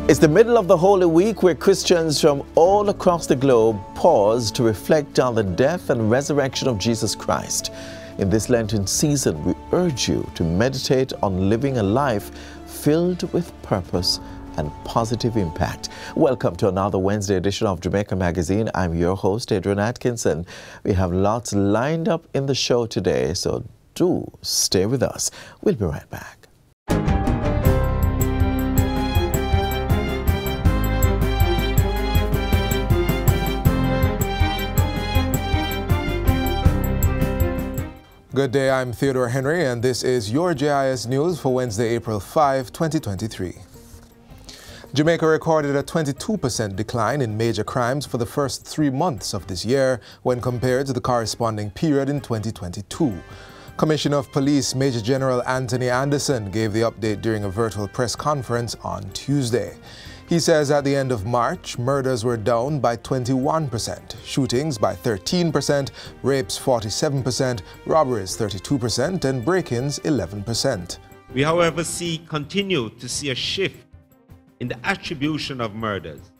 It's the middle of the Holy Week where Christians from all across the globe pause to reflect on the death and resurrection of Jesus Christ. In this Lenten season, we urge you to meditate on living a life filled with purpose and positive impact. Welcome to another Wednesday edition of Jamaica Magazine. I'm your host, Adrian Atkinson. We have lots lined up in the show today, so do stay with us. We'll be right back. Good day, I'm Theodore Henry, and this is your JIS News for Wednesday, April 5, 2023. Jamaica recorded a 22% decline in major crimes for the first 3 months of this year when compared to the corresponding period in 2022. Commissioner of Police Major General Anthony Anderson gave the update during a virtual press conference on Tuesday. He says at the end of March, murders were down by 21%, shootings by 13%, rapes 47%, robberies 32%, and break-ins 11%. We, however, continue to see a shift in the attribution of murders,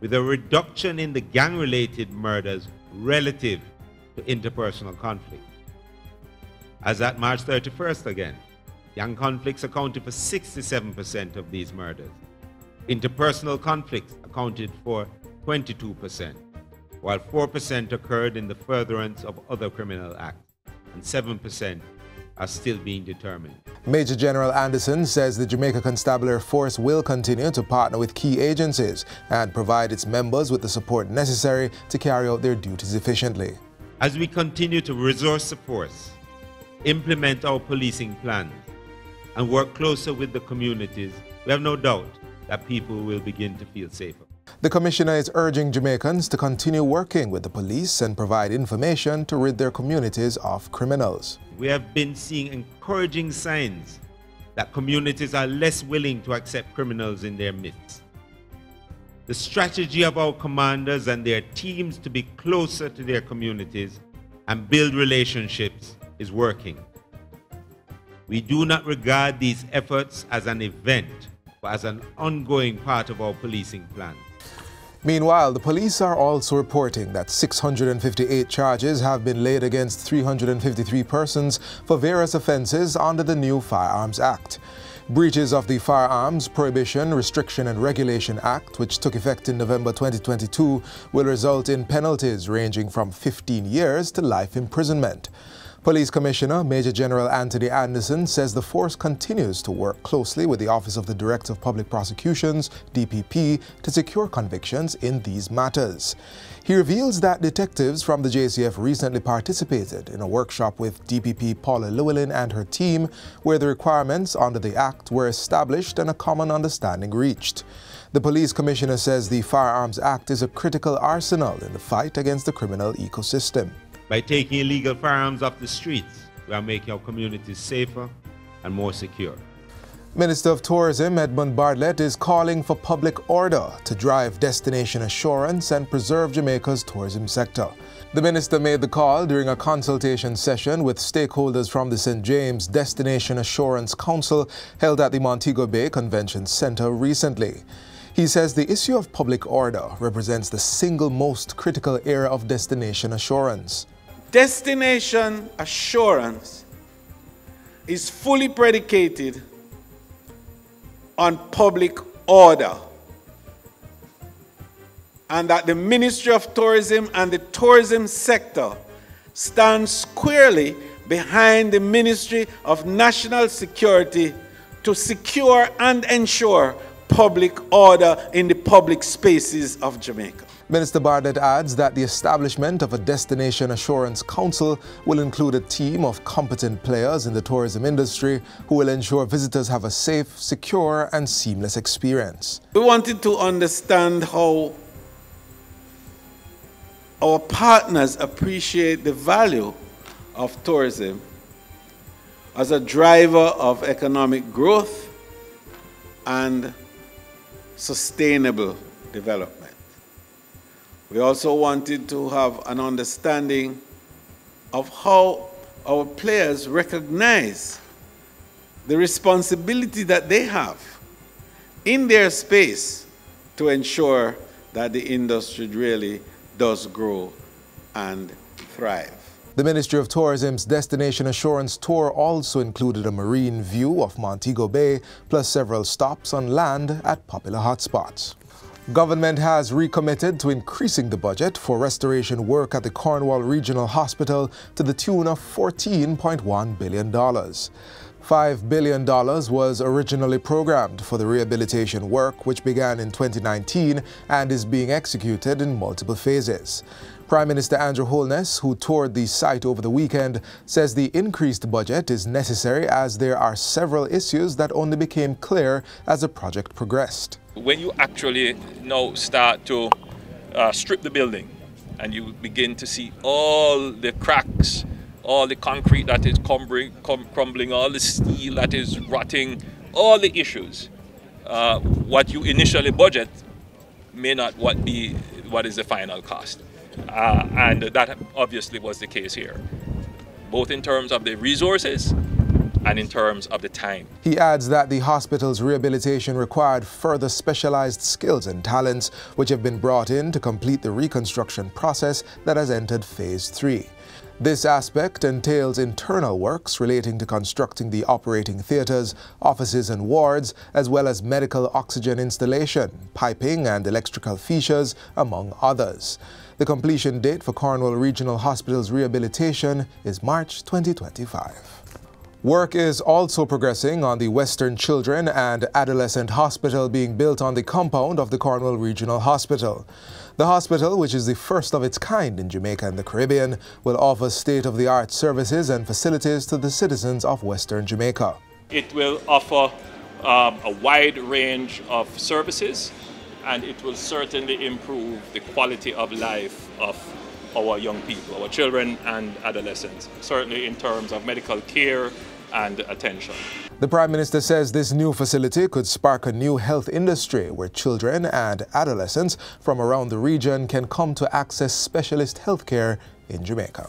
with a reduction in the gang-related murders relative to interpersonal conflict. As at March 31st again, gang conflicts accounted for 67% of these murders. Interpersonal conflicts accounted for 22%, while 4% occurred in the furtherance of other criminal acts, and 7% are still being determined. Major General Anderson says the Jamaica Constabulary Force will continue to partner with key agencies and provide its members with the support necessary to carry out their duties efficiently. As we continue to resource the force, implement our policing plans, and work closer with the communities, we have no doubt that people will begin to feel safer. The Commissioner is urging Jamaicans to continue working with the police and provide information to rid their communities of criminals. We have been seeing encouraging signs that communities are less willing to accept criminals in their midst. The strategy of our commanders and their teams to be closer to their communities and build relationships is working. We do not regard these efforts as an event, but as an ongoing part of our policing plan. Meanwhile, the police are also reporting that 658 charges have been laid against 353 persons for various offences under the new Firearms Act. Breaches of the Firearms Prohibition, Restriction and Regulation Act, which took effect in November 2022, will result in penalties ranging from 15 years to life imprisonment. Police Commissioner Major General Anthony Anderson says the force continues to work closely with the Office of the Director of Public Prosecutions, DPP, to secure convictions in these matters. He reveals that detectives from the JCF recently participated in a workshop with DPP Paula Llewellyn and her team, where the requirements under the Act were established and a common understanding reached. The Police Commissioner says the Firearms Act is a critical arsenal in the fight against the criminal ecosystem. By taking illegal firearms off the streets, we are making our communities safer and more secure. Minister of Tourism Edmund Bartlett is calling for public order to drive destination assurance and preserve Jamaica's tourism sector. The minister made the call during a consultation session with stakeholders from the St. James Destination Assurance Council held at the Montego Bay Convention Center recently. He says the issue of public order represents the single most critical area of destination assurance. Destination assurance is fully predicated on public order, and that the Ministry of Tourism and the tourism sector stand squarely behind the Ministry of National Security to secure and ensure public order in the public spaces of Jamaica. Minister Bartlett adds that the establishment of a Destination Assurance Council will include a team of competent players in the tourism industry who will ensure visitors have a safe, secure, and seamless experience. We wanted to understand how our partners appreciate the value of tourism as a driver of economic growth and sustainable development. We also wanted to have an understanding of how our players recognize the responsibility that they have in their space to ensure that the industry really does grow and thrive. The Ministry of Tourism's Destination Assurance Tour also included a marine view of Montego Bay, plus several stops on land at popular hotspots. Government has recommitted to increasing the budget for restoration work at the Cornwall Regional Hospital to the tune of $14.1 billion. $5 billion was originally programmed for the rehabilitation work, which began in 2019 and is being executed in multiple phases. Prime Minister Andrew Holness, who toured the site over the weekend, says the increased budget is necessary as there are several issues that only became clear as the project progressed. When you actually now start to strip the building and you begin to see all the cracks, all the concrete that is crumbling, all the steel that is rotting, all the issues, what you initially budget may not be what is the final cost. And that obviously was the case here, both in terms of the resources and in terms of the time. He adds that the hospital's rehabilitation required further specialized skills and talents which have been brought in to complete the reconstruction process that has entered Phase 3. This aspect entails internal works relating to constructing the operating theaters, offices and wards, as well as medical oxygen installation, piping and electrical features, among others. The completion date for Cornwall Regional Hospital's rehabilitation is March 2025. Work is also progressing on the Western Children and Adolescent Hospital being built on the compound of the Cornwall Regional Hospital. The hospital, which is the first of its kind in Jamaica and the Caribbean, will offer state-of-the-art services and facilities to the citizens of Western Jamaica. It will offer a wide range of services, and it will certainly improve the quality of life of our young people, our children and adolescents, certainly in terms of medical care and attention. The Prime Minister says this new facility could spark a new health industry where children and adolescents from around the region can come to access specialist health care in Jamaica.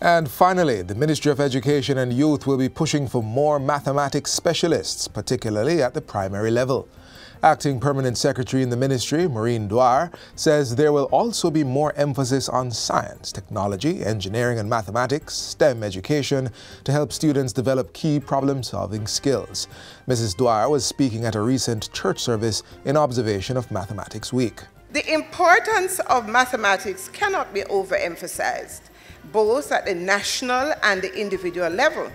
And finally, the Ministry of Education and Youth will be pushing for more mathematics specialists, particularly at the primary level. Acting Permanent Secretary in the Ministry, Maureen Dwyer, says there will also be more emphasis on science, technology, engineering and mathematics, STEM education, to help students develop key problem-solving skills. Mrs. Dwyer was speaking at a recent church service in observation of Mathematics Week. The importance of mathematics cannot be overemphasized, both at the national and the individual level.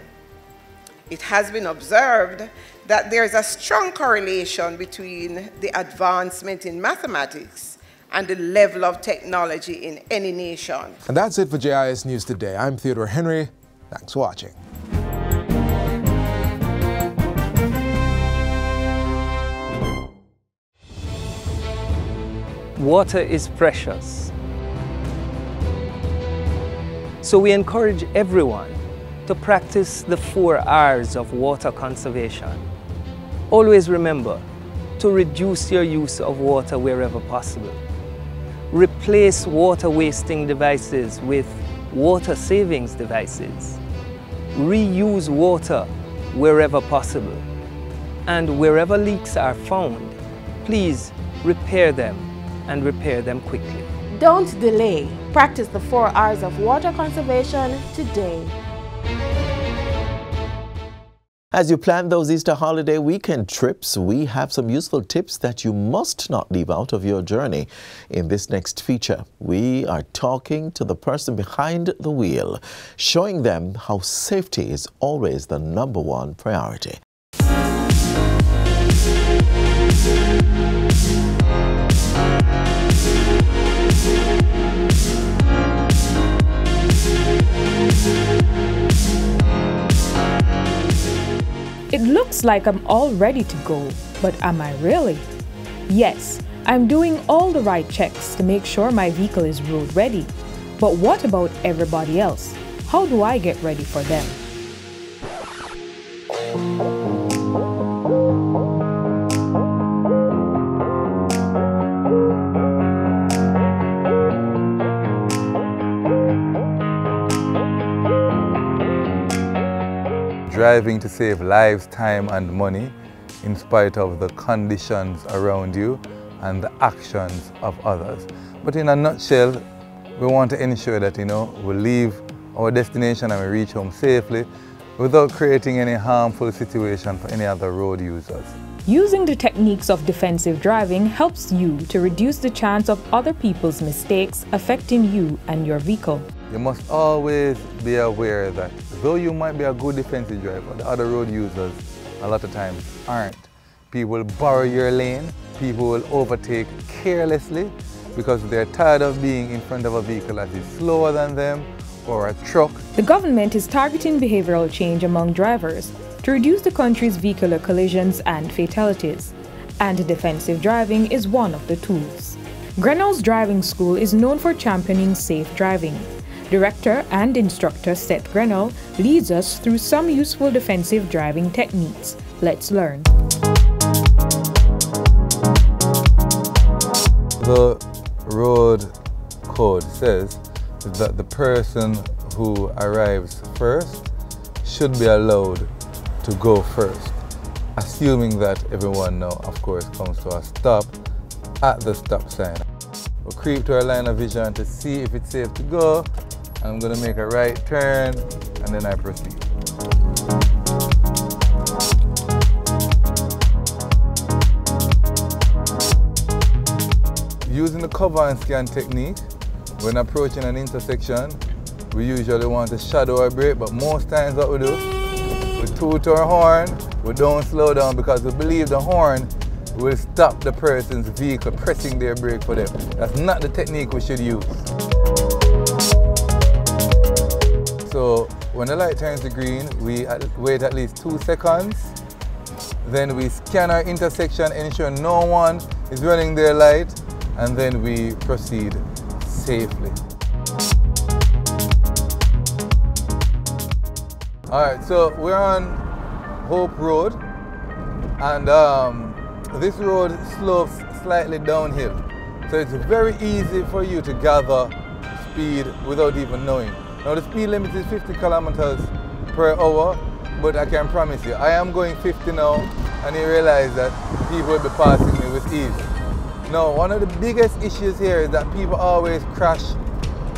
It has been observed that there is a strong correlation between the advancement in mathematics and the level of technology in any nation. And that's it for JIS News Today. I'm Theodore Henry. Thanks for watching. Water is precious. So we encourage everyone to practice the 4 R's of water conservation. Always remember to reduce your use of water wherever possible. Replace water wasting devices with water savings devices. Reuse water wherever possible. And wherever leaks are found, please repair them and repair them quickly. Don't delay. Practice the 4 R's of water conservation today. As you plan those Easter holiday weekend trips, we have some useful tips that you must not leave out of your journey. In this next feature, we are talking to the person behind the wheel, showing them how safety is always the #1 priority. It looks like I'm all ready to go, but am I really? Yes, I'm doing all the right checks to make sure my vehicle is road ready. But what about everybody else? How do I get ready for them? Driving to save lives, time and money in spite of the conditions around you and the actions of others. But in a nutshell, we want to ensure that, we leave our destination and we reach home safely without creating any harmful situation for any other road users. Using the techniques of defensive driving helps you to reduce the chance of other people's mistakes affecting you and your vehicle. You must always be aware that though you might be a good defensive driver, the other road users a lot of times aren't. People will borrow your lane, people will overtake carelessly because they're tired of being in front of a vehicle that is slower than them or a truck. The government is targeting behavioral change among drivers to reduce the country's vehicular collisions and fatalities, and defensive driving is one of the tools. Grinnell's driving school is known for championing safe driving. Director and instructor Seth Grinnell leads us through some useful defensive driving techniques. Let's learn. The road code says that the person who arrives first should be allowed to go first, assuming that everyone now, of course, comes to a stop at the stop sign. We'll creep to our line of vision to see if it's safe to go. I'm going to make a right turn and then I proceed. Using the cover and scan technique, when approaching an intersection, we usually want to shadow our brake, but most times what we do, we toot our horn, we don't slow down because we believe the horn will stop the person's vehicle pressing their brake for them. That's not the technique we should use. So when the light turns to green, we wait at least 2 seconds. Then we scan our intersection, ensure no one is running their light, and then we proceed safely. Alright, so we're on Hope Road, and this road slopes slightly downhill. So it's very easy for you to gather speed without even knowing. Now the speed limit is 50 kilometers per hour, but I can promise you, I am going 50 now, and you realize that people will be passing me with ease. Now, one of the biggest issues here is that people always crash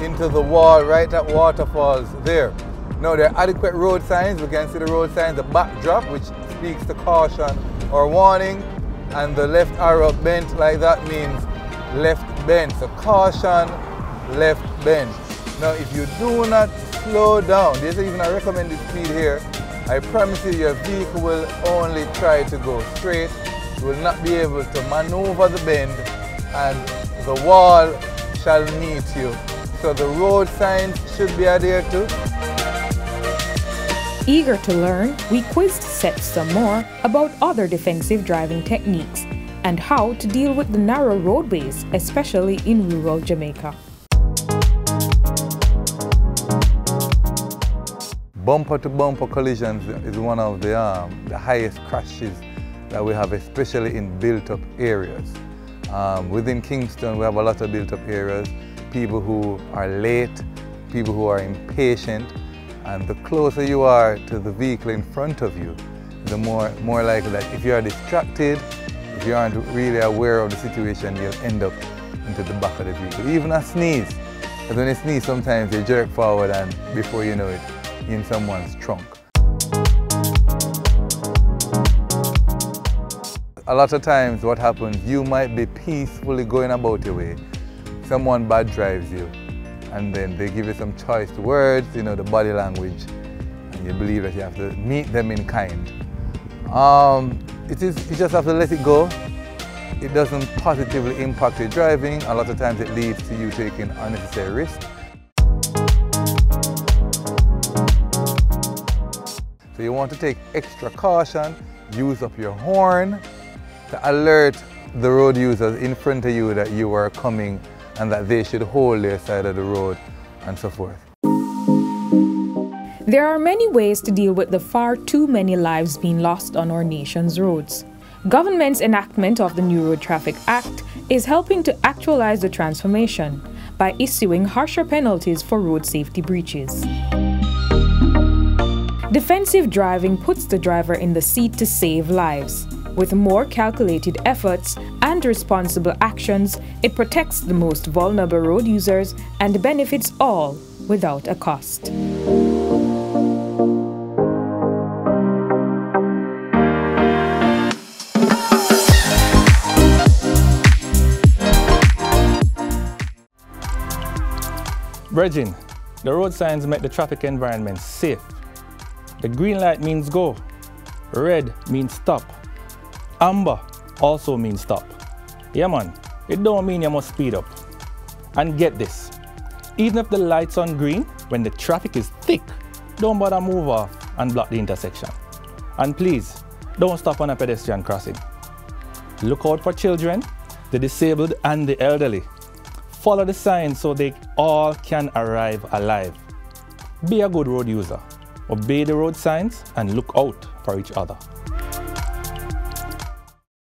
into the wall right at waterfalls there. Now, there are adequate road signs. We can see the road signs, the backdrop, which speaks to caution or warning, and the left arrow bent like that means left bend. So caution, left bend. Now, if you do not slow down, there's even a recommended speed here, I promise you your vehicle will only try to go straight. You will not be able to maneuver the bend, and the wall shall meet you. So the road signs should be adhered to. Eager to learn, we quizzed Seth some more about other defensive driving techniques and how to deal with the narrow roadways, especially in rural Jamaica. Bumper-to-bumper collisions is one of the highest crashes that we have, especially in built-up areas. Within Kingston, we have a lot of built-up areas, people who are late, people who are impatient, and the closer you are to the vehicle in front of you, the more likely that if you are distracted, if you aren't really aware of the situation, you'll end up into the back of the vehicle. Even a sneeze. Because when you sneeze, sometimes you jerk forward and before you know it, you're in someone's trunk. A lot of times what happens, you might be peacefully going about your way. Someone bad drives you, and then they give you some choice words, the body language, and you believe that you have to meet them in kind. You just have to let it go. It doesn't positively impact your driving. A lot of times it leads to you taking unnecessary risks. So you want to take extra caution, use up your horn to alert the road users in front of you that you are coming and that they should hold their side of the road and so forth. There are many ways to deal with the far too many lives being lost on our nation's roads. Government's enactment of the New Road Traffic Act is helping to actualize the transformation by issuing harsher penalties for road safety breaches. Defensive driving puts the driver in the seat to save lives. With more calculated efforts and responsible actions, it protects the most vulnerable road users and benefits all without a cost. Brethren, the road signs make the traffic environment safe. The green light means go. Red means stop. Amber also means stop. Yeah man, it don't mean you must speed up. And get this, even if the light's on green, when the traffic is thick, don't bother move off and block the intersection. And please, don't stop on a pedestrian crossing. Look out for children, the disabled and the elderly. Follow the signs so they all can arrive alive. Be a good road user. Obey the road signs and look out for each other.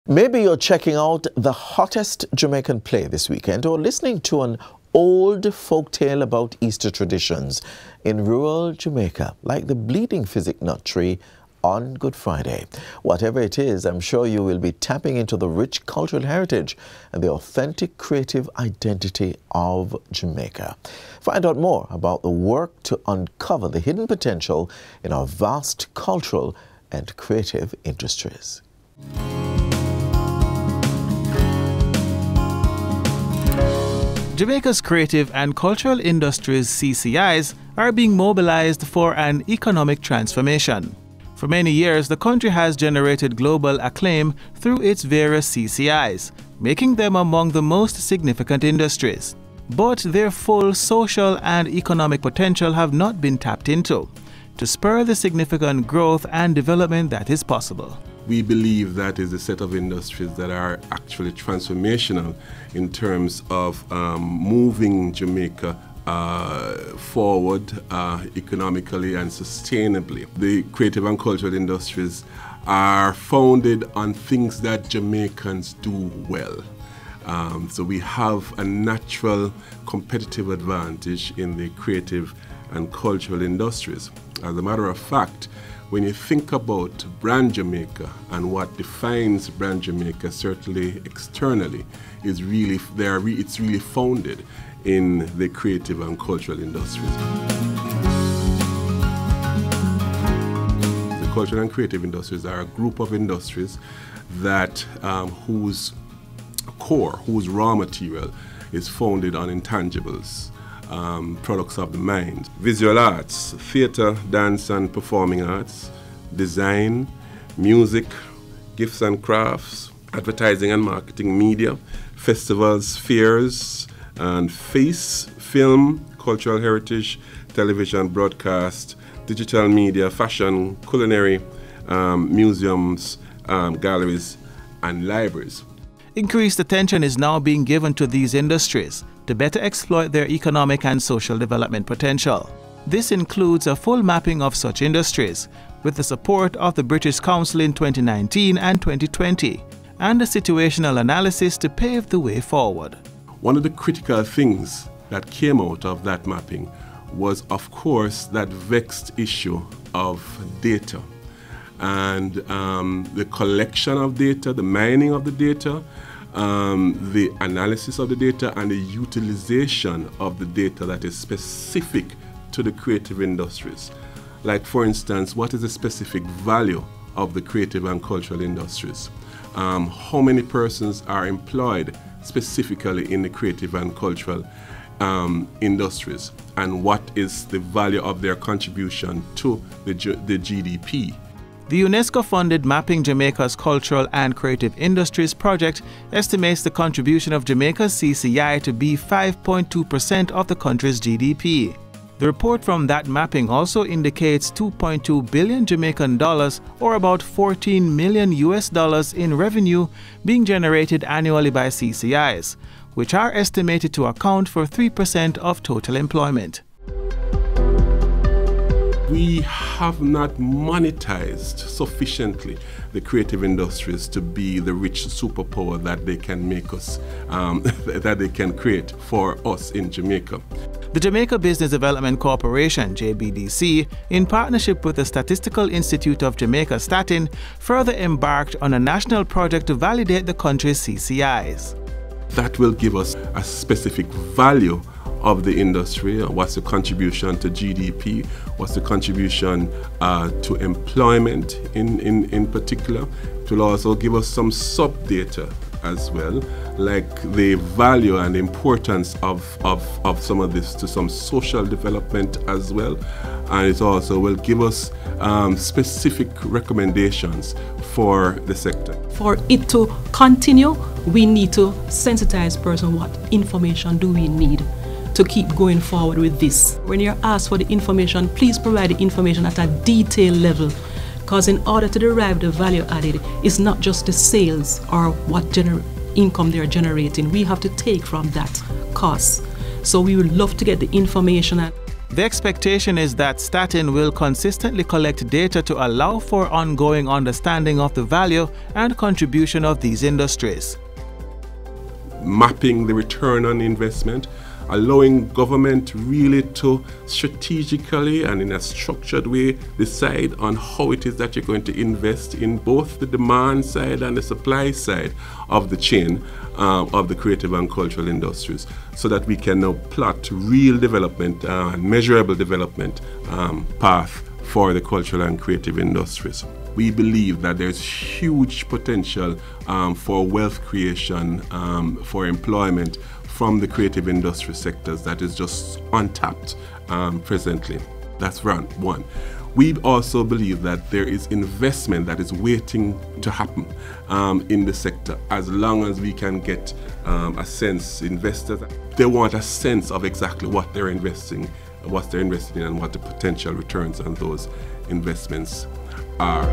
Maybe you're checking out the hottest Jamaican play this weekend or listening to an old folk tale about Easter traditions in rural Jamaica, like the bleeding physic nut tree on Good Friday. Whatever it is, I'm sure you will be tapping into the rich cultural heritage and the authentic creative identity of Jamaica. Find out more about the work to uncover the hidden potential in our vast cultural and creative industries. Jamaica's creative and cultural industries, CCIs, are being mobilized for an economic transformation. For many years, the country has generated global acclaim through its various CCIs, making them among the most significant industries. But their full social and economic potential have not been tapped into, to spur the significant growth and development that is possible. We believe that is a set of industries that are actually transformational in terms of moving Jamaica forward economically and sustainably. The creative and cultural industries are founded on things that Jamaicans do well. So we have a natural competitive advantage in the creative and cultural industries. As a matter of fact, when you think about brand Jamaica and what defines brand Jamaica, certainly externally, is really it's really founded in the creative and cultural industries. The cultural and creative industries are a group of industries that whose core, whose raw material is founded on intangibles, products of the mind. Visual arts, theatre, dance and performing arts, design, music, gifts and crafts, advertising and marketing, media, festivals, fairs, and film, cultural heritage, television, broadcast, digital media, fashion, culinary, museums, galleries, and libraries. Increased attention is now being given to these industries to better exploit their economic and social development potential. This includes a full mapping of such industries, with the support of the British Council in 2019 and 2020, and a situational analysis to pave the way forward. One of the critical things that came out of that mapping was, of course, that vexed issue of data and the collection of data, the mining of the data, the analysis of the data, and the utilization of the data that is specific to the creative industries. Like, for instance, what is the specific value of the creative and cultural industries? How many persons are employed specifically in the creative and cultural industries, and what is the value of their contribution to the GDP. The UNESCO-funded Mapping Jamaica's Cultural and Creative Industries project estimates the contribution of Jamaica's CCI to be 5.2% of the country's GDP. The report from that mapping also indicates 2.2 billion Jamaican dollars, or about 14 million US dollars in revenue being generated annually by CCIs, which are estimated to account for 3% of total employment. We have not monetized sufficiently the creative industries to be the rich superpower that they can make us, that they can create for us in Jamaica. The Jamaica Business Development Corporation, JBDC, in partnership with the Statistical Institute of Jamaica Statin, further embarked on a national project to validate the country's CCIs. That will give us a specific value of the industry, what's the contribution to GDP, what's the contribution to employment in particular. It will also give us some sub-data as well, like the value and importance of some of this to some social development as well. And it also will give us specific recommendations for the sector. For it to continue, we need to sensitize person what information do we need to keep going forward with this. When you're asked for the information, please provide the information at a detailed level, because in order to derive the value added, it's not just the sales or what income they're generating. We have to take from that cost. So we would love to get the information. The expectation is that Statin will consistently collect data to allow for ongoing understanding of the value and contribution of these industries. Mapping the return on investment, allowing government really to strategically and in a structured way decide on how it is that you're going to invest in both the demand side and the supply side of the chain of the creative and cultural industries, so that we can now plot real development and measurable development path for the cultural and creative industries. We believe that there's huge potential for wealth creation, for employment from the creative industry sectors that is just untapped presently. That's round one. We also believe that there is investment that is waiting to happen in the sector, as long as we can get a sense, investors, they want a sense of exactly what they're investing in and what the potential returns on those investments are.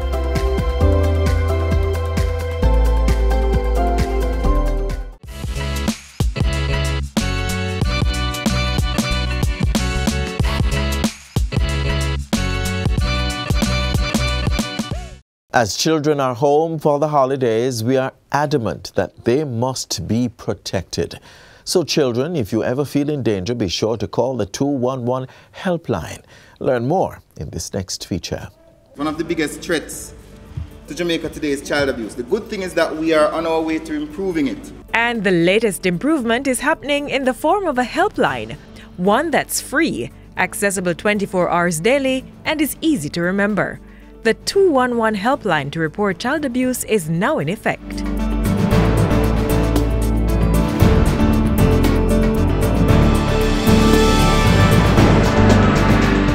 As children are home for the holidays, we are adamant that they must be protected. So children, if you ever feel in danger, be sure to call the 211 helpline. Learn more in this next feature. One of the biggest threats to Jamaica today is child abuse. The good thing is that we are on our way to improving it. And the latest improvement is happening in the form of a helpline, one that's free, accessible 24 hours daily, and is easy to remember. The 211 helpline to report child abuse is now in effect.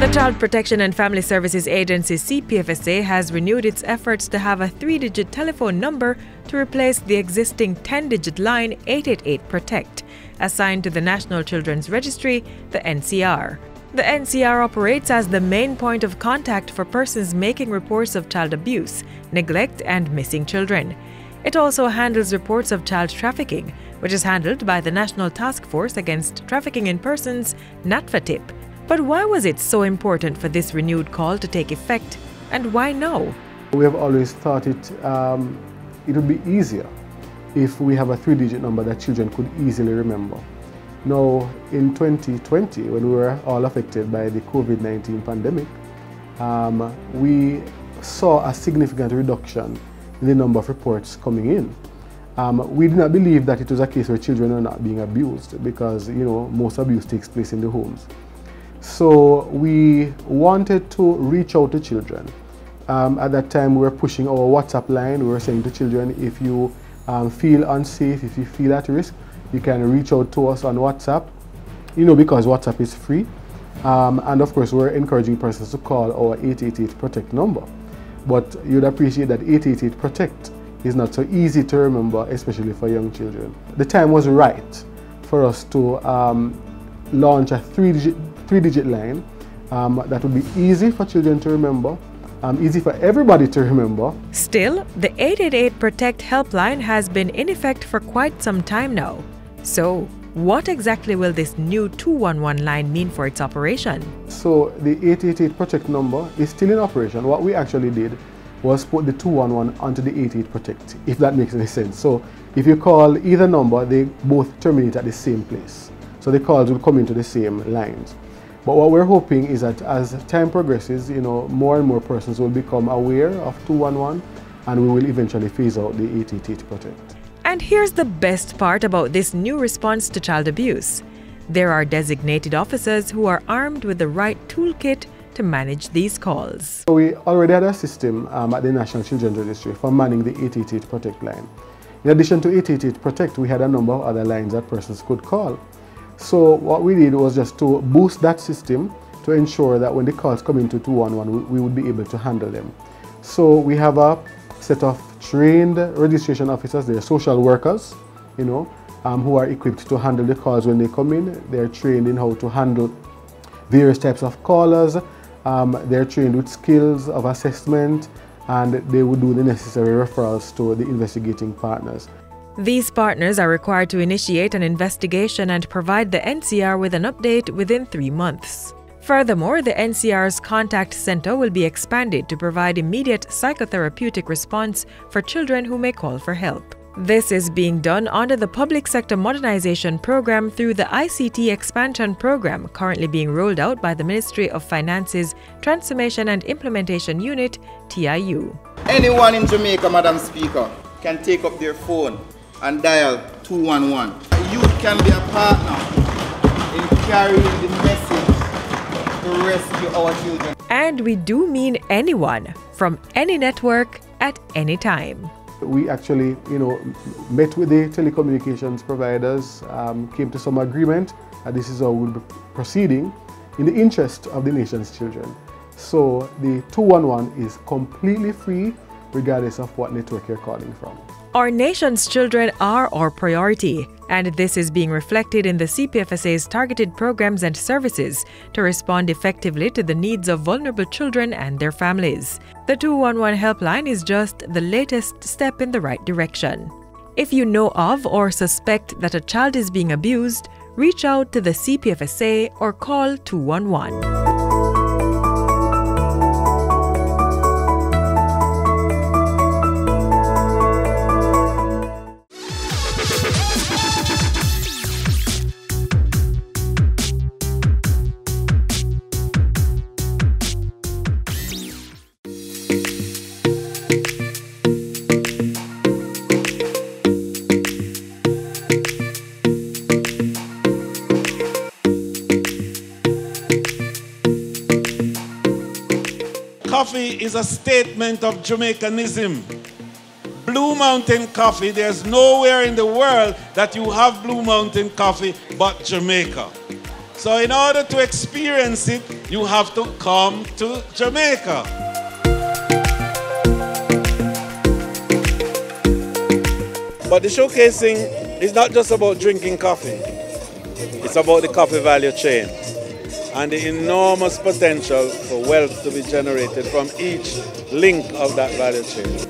The Child Protection and Family Services Agency CPFSA has renewed its efforts to have a 3-digit telephone number to replace the existing 10-digit line 888-PROTECT, assigned to the National Children's Registry, the NCR. The NCR operates as the main point of contact for persons making reports of child abuse, neglect, and missing children. It also handles reports of child trafficking, which is handled by the National Task Force Against Trafficking in Persons, NATFATIP. But why was it so important for this renewed call to take effect, and why now? We have always thought it would be easier if we have a 3-digit number that children could easily remember. Now, in 2020, when we were all affected by the COVID-19 pandemic, we saw a significant reduction in the number of reports coming in. We did not believe that it was a case where children are not being abused, because most abuse takes place in the homes. So we wanted to reach out to children. At that time, we were pushing our WhatsApp line. We were saying to children, if you feel unsafe, if you feel at risk, you can reach out to us on WhatsApp, because WhatsApp is free. And of course, we're encouraging persons to call our 888-PROTECT number. But you'd appreciate that 888-PROTECT is not so easy to remember, especially for young children. The time was right for us to launch a 3-digit line that would be easy for children to remember, easy for everybody to remember. Still, the 888-PROTECT helpline has been in effect for quite some time now. So, what exactly will this new 211 line mean for its operation? So, the 888-PROTECT number is still in operation. What we actually did was put the 211 onto the 88-PROTECT, if that makes any sense. So, if you call either number, they both terminate at the same place. So So the calls will come into the same lines. But what we're hoping is that as time progresses, more and more persons will become aware of 211, and we will eventually phase out the 888 Protect. And here's the best part about this new response to child abuse. There are designated officers who are armed with the right toolkit to manage these calls. So we already had a system at the National Children's Registry for manning the 888 Protect line. In addition to 888 Protect, we had a number of other lines that persons could call. So what we did was just to boost that system to ensure that when the calls come into 211, we would be able to handle them. So we have a set of trained registration officers. They're social workers, who are equipped to handle the calls when they come in. They're trained in how to handle various types of callers. They're trained with skills of assessment, and they would do the necessary referrals to the investigating partners. These partners are required to initiate an investigation and provide the NCR with an update within 3 months. Furthermore, the NCR's contact center will be expanded to provide immediate psychotherapeutic response for children who may call for help. This is being done under the Public Sector Modernization Program through the ICT Expansion Program currently being rolled out by the Ministry of Finance's Transformation and Implementation Unit, TIU. Anyone in Jamaica, Madam Speaker, can take up their phone and dial 211. Youth can be a partner in carrying the message to rescue our children. And we do mean anyone, from any network, at any time. We actually, met with the telecommunications providers, came to some agreement, and this is how we'll be proceeding in the interest of the nation's children. So the 211 is completely free, regardless of what network you're calling from. Our nation's children are our priority, and this is being reflected in the CPFSA's targeted programs and services to respond effectively to the needs of vulnerable children and their families. The 211 helpline is just the latest step in the right direction. If you know of or suspect that a child is being abused, reach out to the CPFSA or call 211. Coffee is a statement of Jamaicanism. Blue Mountain Coffee, there's nowhere in the world that you have Blue Mountain Coffee but Jamaica. So in order to experience it, you have to come to Jamaica. But the showcasing is not just about drinking coffee. It's about the coffee value chain and the enormous potential for wealth to be generated from each link of that value chain.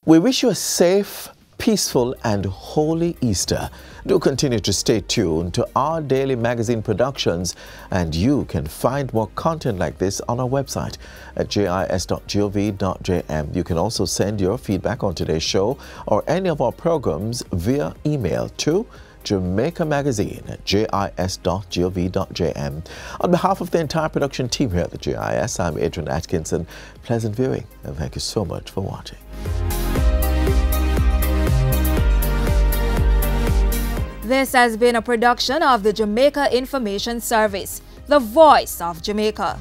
We wish you a safe, peaceful and holy Easter. Do continue to stay tuned to our daily magazine productions, and you can find more content like this on our website at jis.gov.jm. You can also send your feedback on today's show or any of our programs via email to Jamaica Magazine at jis.gov.jm. On behalf of the entire production team here at the JIS, I'm Adrian Atkinson. Pleasant viewing, and thank you so much for watching. This has been a production of the Jamaica Information Service, the voice of Jamaica.